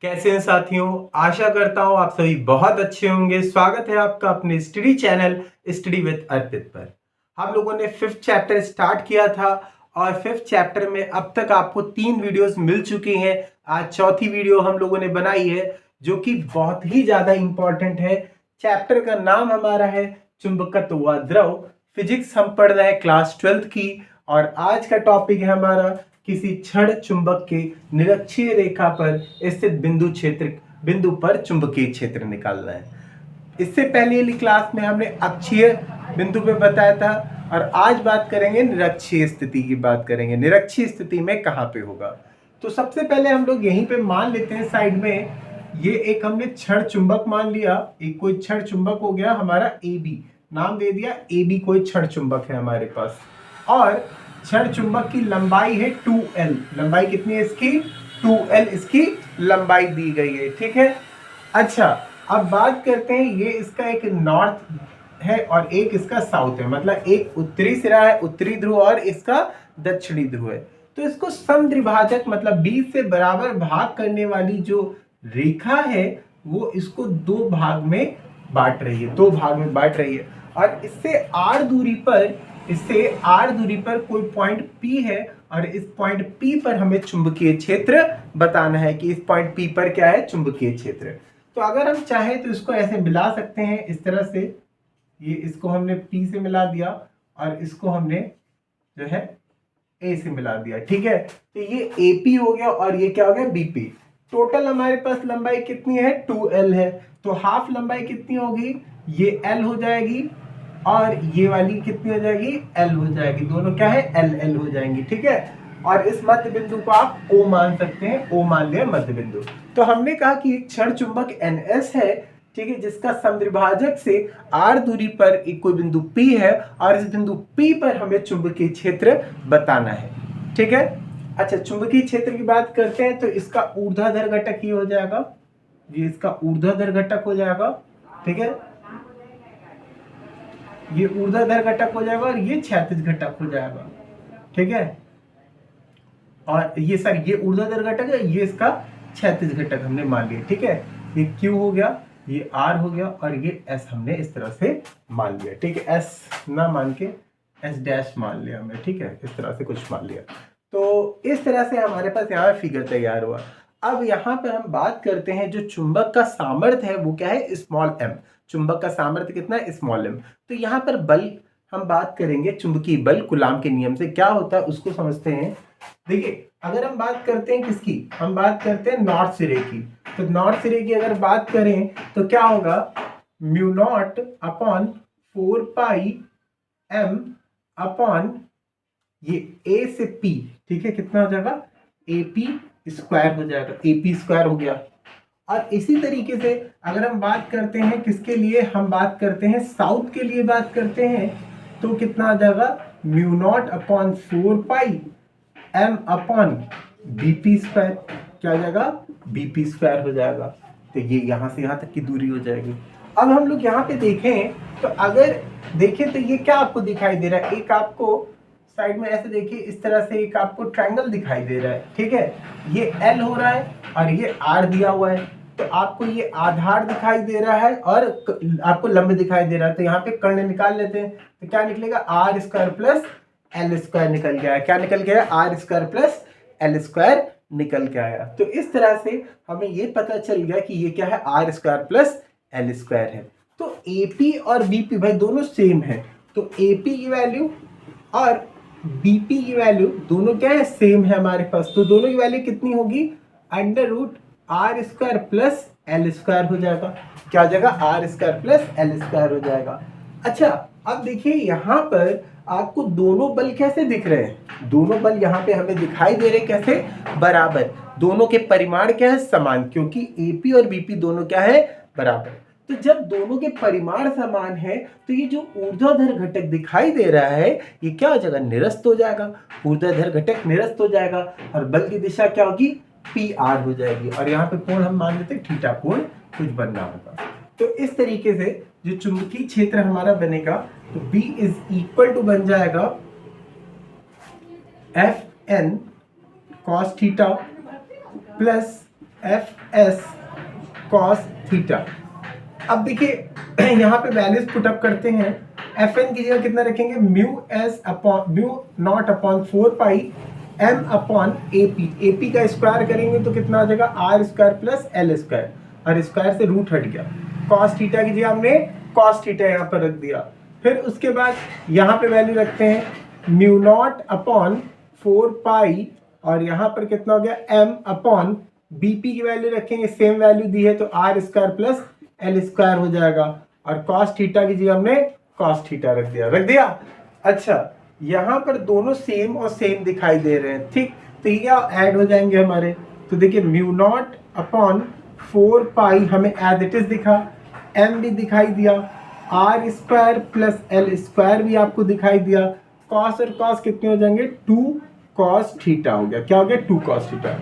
कैसे हैं साथियों। आशा करता हूं आप सभी बहुत अच्छे होंगे। स्वागत है आपका अपने स्टडी चैनल स्टडी विद अर्पित पर। हम लोगों ने 5th चैप्टर स्टार्ट किया था और 5th चैप्टर में अब तक आपको 3 वीडियोस मिल चुकी हैं। आज चौथी वीडियो हम लोगों ने बनाई है जो कि बहुत ही ज्यादा इंपॉर्टेंट है। चैप्टर का नाम हमारा है चुंबकत्व व द्रव। फिजिक्स हम पढ़ रहे हैं क्लास 12th की और आज का टॉपिक है हमारा किसी छड़ चुंबक के निरक्षीय रेखा पर स्थित बिंदु पर चुंबकीय क्षेत्र निकालना है। इससे पहले वाली क्लास में हमने अक्षीय बिंदु पे बताया था और आज बात करेंगे निरक्षीय स्थिति की बात करेंगे। निरक्षीय स्थिति में कहाँ पे होगा, तो सबसे पहले हम लोग यहीं पे मान लेते हैं साइड में, ये एक हमने छड़ चुंबक मान लिया। एक कोई छड़ चुंबक हो गया हमारा ए बी, नाम दे दिया ए बी, कोई छड़ चुंबक है हमारे पास। और छड़ चुंबक की लंबाई है 2L। लंबाई कितनी है इसकी? 2L इसकी लंबाई दी गई है, ठीक है। अच्छा, अब बात करते हैं, ये इसका एक नॉर्थ है और एक इसका साउथ है, मतलब एक उत्तरी सिरा है उत्तरी ध्रुव और इसका दक्षिणी ध्रुव है। तो इसको समद्विभाजक मतलब 20 से बराबर भाग करने वाली जो रेखा है वो इसको दो भाग में बांट रही है, और इससे r दूरी पर कोई पॉइंट P है और इस पॉइंट P पर हमें चुंबकीय क्षेत्र बताना है कि इस पॉइंट P पर क्या है, चुंबकीय क्षेत्र। तो अगर हम चाहें तो इसको ऐसे मिला सकते हैं इस तरह से, ये इसको हमने P से मिला दिया और इसको हमने जो है A से मिला दिया, ठीक है। तो ये AP हो गया और ये क्या हो गया, BP। टोटल हमारे पास लंबाई कितनी है, 2L है। तो हाफ लंबाई कितनी होगी, ये L हो जाएगी और ये वाली कितनी हो जाएगी, L हो जाएगी। दोनों क्या है, L हो जाएंगी, ठीक है। और इस मध्य बिंदु को आप O मान सकते हैं, O मान लिया मध्य बिंदु। तो हमने कहा कि एक छड़ चुंबक NS है, ठीक है, जिसका समद्विभाजक से r दूरी पर एक कोई बिंदु P है और इस बिंदु P पर हमें चुंबकीय क्षेत्र बताना है, ठीक है। अच्छा, चुंबकीय क्षेत्र की बात करते हैं तो इसका ऊर्ध्वाधर घटक ये हो जाएगा, ये इसका ऊर्ध्वाधर घटक हो जाएगा, ठीक है। ये ऊर्ध्वाधर घटक हो जाएगा और ये क्षैतिज घटक हो जाएगा, ठीक है। और ये ऊर्ध्वाधर घटक है, ये इसका क्षैतिज घटक हमने मान लिया, ठीक है। ये Q हो गया, ये R हो गया और ये S हमने इस तरह से मान लिया, ठीक है। S ना मान के S डैश मान लिया हमने, ठीक है, इस तरह से कुछ मान लिया। तो इस तरह से हमारे पास यहाँ फिगर तैयार हुआ। अब यहाँ पर हम बात करते हैं जो चुंबक का सामर्थ्य है वो क्या है, स्मॉल m। चुंबक का सामर्थ्य कितना है, स्मॉल m। तो यहाँ पर बल हम बात करेंगे, चुंबकीय बल कूलाम के नियम से क्या होता है उसको समझते हैं। देखिए, अगर हम बात करते हैं किसकी, हम बात करते हैं नॉर्थ सिरे की। तो नॉर्थ सिरे की अगर बात करें तो क्या होगा, mu naught upon 4 pi m upon ये A से P, ठीक है, कितना हो जाएगा, AP स्क्वायर हो जाएगा, AP स्क्वायर हो गया। और इसी तरीके से अगर हम बात करते हैं किसके लिए, हम बात करते हैं साउथ के लिए बात करते हैं, तो कितना आ जाएगा, mu naught upon 4 pi m upon BP square, क्या हो जाएगा, BP स्क्वायर हो जाएगा। तो ये यहाँ से यहाँ तक की दूरी हो जाएगी। अब हम लोग यहाँ पे देखें तो अगर देखें तो ये क्या आपको दिखाई दे रहा है, एक आपको साइड में ऐसे देखिए इस तरह से एक आपको ट्रायंगल दिखाई दे रहा है, ठीक है। ये L हो रहा है और ये R दिया हुआ है, तो आपको ये आधार दिखाई दे रहा है और आपको लंब दिखाई दे रहा है। तो यहाँ पे कर्ण निकाल लेते हैं, तो क्या निकलेगा, R square plus L square निकल गया है। क्या निकल गया, R square plus L square निकल के आया। तो इस तरह से हमें ये पता चल गया कि ये क्या है, R square plus L square है। तो AP और BP भाई दोनों सेम है, तो AP की वैल्यू और BP की वैल्यू दोनों क्या है, सेम है हमारे पास। तो दोनों की वैल्यू कितनी होगी, under root R square plus L square हो जाएगा। क्या हो जाएगा, R square plus L square हो जाएगा। अच्छा, अब देखिए यहाँ पर आपको दोनों बल कैसे दिख रहे हैं, दोनों बल यहाँ पे हमें दिखाई दे रहे कैसे, बराबर। दोनों के परिमाण क्या है, समान, क्योंकि AP और BP दोनों क्या है, बराबर। तो जब दोनों के परिमाण समान है तो ये जो ऊर्ध्वाधर घटक दिखाई दे रहा है ये क्या हो जाएगा, निरस्त हो जाएगा। ऊर्ध्वाधर घटक निरस्त हो जाएगा और बल की दिशा क्या होगी, PR हो जाएगी। और यहाँ पे कोण हम मान लेते हैं थीटा कोण कुछ बनना होगा। तो इस तरीके से जो चुंबकीय क्षेत्र हमारा बनेगा तो B इज इक्वल टू बन जाएगा FN cos theta plus F S cos theta. अब देखिए यहाँ पे वैल्यूज पुटअप करते हैं। एफ एन की जगह कितना रखेंगे, mu S upon mu naught upon 4 pi M upon A P. A P का स्क्वायर करेंगे तो कितना आ जाएगा, R square plus L square, और स्क्वायर से रूट हट गया। कॉस थीटा की जगह हमने कॉस थीटा यहाँ पर रख दिया। फिर उसके बाद यहाँ पे वैल्यू रखते हैं म्यू नॉट अपॉन 4 पाई, और यहाँ पर कितना हो गया, एम अपॉन बीपी की वैल्यू रखेंगे, सेम वैल्यू दी है तो R square plus L square हो जाएगा, और कॉस थीटा की जगह हमने कॉस थीटा रख दिया। अच्छा, यहाँ पर दोनों सेम और सेम दिखाई दे रहे हैं, ठीक, तो ये ऐड हो जाएंगे हमारे। तो देखिए म्यू नॉट अपॉन 4 पाई हमें एज इट इज दिखा, एम भी दिखाई दिया, R square plus L square भी आपको दिखाई दिया। कॉस और कॉस कितने हो जाएंगे, 2 कॉस थीटा हो गया। क्या हो गया, 2 कॉस थीटा।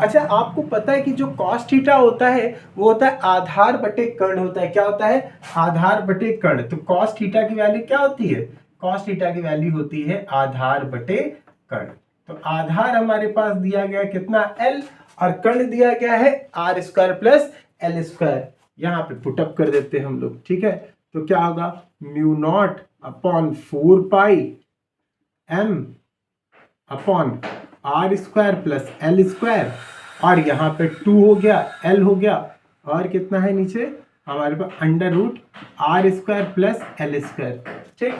अच्छा, आपको पता है कि जो कॉस थीटा होता है वो होता है आधार बटे कर्ण होता है। क्या होता है, आधार बटे कर्ण। तो कॉस थीटा की वैल्यू क्या होती है, कॉस थीटा की वैल्यू होती है आधार बटे कर्ण। तो आधार हमारे पास दिया गया कितना, एल, और कर्ण दिया गया है R square plus L square. यहाँ पे पुटअप कर देते हैं हम लोग, ठीक है। तो क्या होगा, mu naught upon 4 pi M upon R square plus L square, और यहाँ पे 2 हो गया, एल हो गया, और कितना है नीचे हमारे पास under root R square plus L square, ठीक।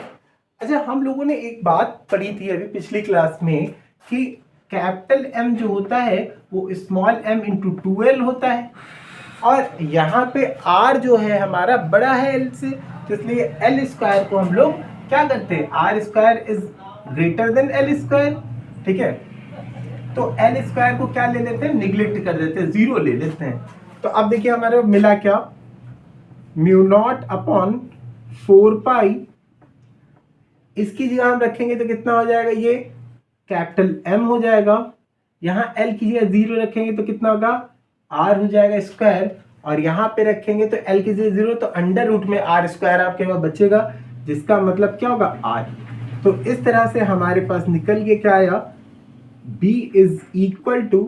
अच्छा, हम लोगों ने एक बात पढ़ी थी अभी पिछली क्लास में कि कैपिटल एम जो होता है वो स्मॉल एम इंटू 2l होता है, और यहाँ पे आर जो है हमारा बड़ा है एल से, तो इसलिए एल स्क्वायर को हम लोग क्या करते हैं, R square is greater than L square, ठीक है। तो एल स्क्वायर को क्या ले लेते हैं, निगलेक्ट कर देते हैं, 0 ले लेते हैं। तो अब देखिए हमारे मिला क्या, म्यू नॉट अपॉन 4 पाई, इसकी जगह हम रखेंगे तो कितना हो जाएगा, ये कैपिटल एम हो जाएगा। यहाँ एल की जगह 0 रखेंगे तो कितना होगा, आर हो जाएगा स्क्वायर, और यहाँ पे रखेंगे तो एल की जगह 0 तो अंडर रूट में आर स्क्वायर आपके पास बचेगा, जिसका मतलब क्या होगा, आर। तो इस तरह से हमारे पास निकल के क्या आया, B is equal to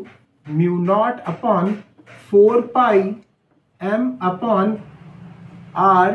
mu naught upon 4 pi m upon R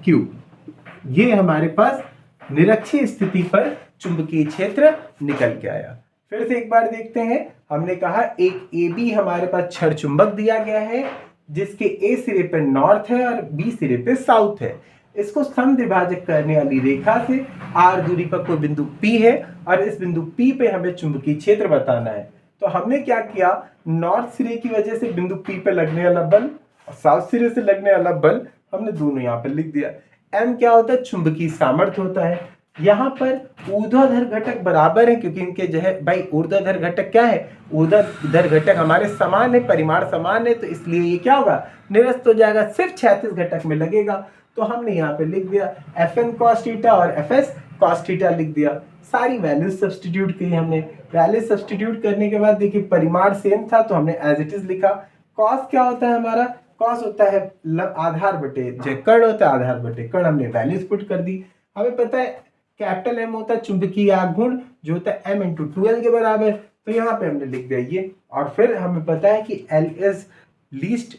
cube. ये हमारे पास निरक्षीय स्थिति पर चुंबकीय क्षेत्र निकल के आया। फिर से एक बार देखते हैं, हमने कहा एक AB हमारे पास छड़ चुंबक दिया गया है जिसके A सिरे पे नॉर्थ है और B सिरे पे साउथ है। इसको समद्विभाजक करने वाली रेखा से r दूरी पर कोई बिंदु P है, और इस बिंदु P पे हमें चुंबकीय क्षेत्र बताना है। तो हमने क्या किया, नॉर्थ सिरे की वजह से बिंदु P पे लगने वाला बल और साउथ सिरे से लगने वाला बल हमने दोनों यहाँ पर लिख दिया। M क्या होता है, चुंबकीय सामर्थ्य होता है। यहाँ पर ऊर्ध्वाधर घटक बराबर है, क्योंकि इनके जो है भाई ऊर्ध्वाधर घटक क्या है, ऊर्ध्वाधर घटक हमारे समान है, परिमाण समान है, तो इसलिए ये क्या होगा, निरस्त हो जाएगा, सिर्फ क्षैतिज घटक में लगेगा। तो हमने यहाँ पे लिख दिया Fn cos थीटा और Fs cos थीटा लिख दिया। सारी वैल्यूज सब्स्टिट्यूट की हमने। वैल्यूज सब्स्टिट्यूट करने के बाद देखिए परिमाण सेम था तो हमने एज इट इज लिखा। cos क्या होता है हमारा, cos होता है आधार बटे, जो कर्ण होता है आधार बटे कर्ण, हमने वैल्यूज पुट कर दी। हमें पता है कैपिटल M होता है चुंबकीय आघूर्ण, जो होता है m इंटू 2l के बराबर, तो यहाँ पे हमने लिख दिया ये। और फिर हमें पता है कि L इज लीस्ट,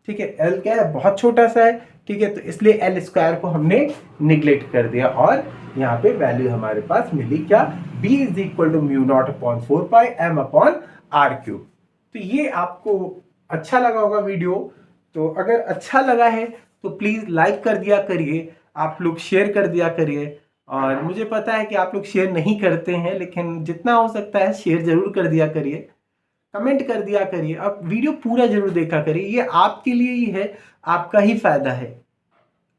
ठीक है, L क्या है, बहुत छोटा सा है, ठीक है, तो इसलिए L स्क्वायर को हमने निगलेक्ट कर दिया, और यहाँ पे वैल्यू हमारे पास मिली क्या, B is equal to mu naught upon 4 pi m upon R cube. तो ये आपको अच्छा लगा होगा वीडियो। तो अगर अच्छा लगा है तो प्लीज़ लाइक कर दिया करिए, आप लोग शेयर कर दिया करिए। और मुझे पता है कि आप लोग शेयर नहीं करते हैं, लेकिन जितना हो सकता है शेयर जरूर कर दिया करिए, कमेंट कर दिया करिए, अब वीडियो पूरा जरूर देखा करिए, ये आपके लिए ही है, आपका ही फायदा है,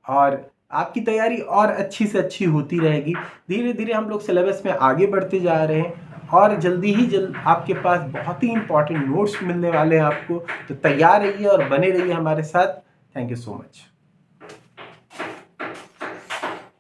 और आपकी तैयारी और अच्छी से अच्छी होती रहेगी। धीरे धीरे हम लोग सिलेबस में आगे बढ़ते जा रहे हैं, और जल्दी ही आपके पास बहुत ही इंपॉर्टेंट नोट्स मिलने वाले हैं आपको। तो तैयार रहिए और बने रहिए हमारे साथ। Thank you so much.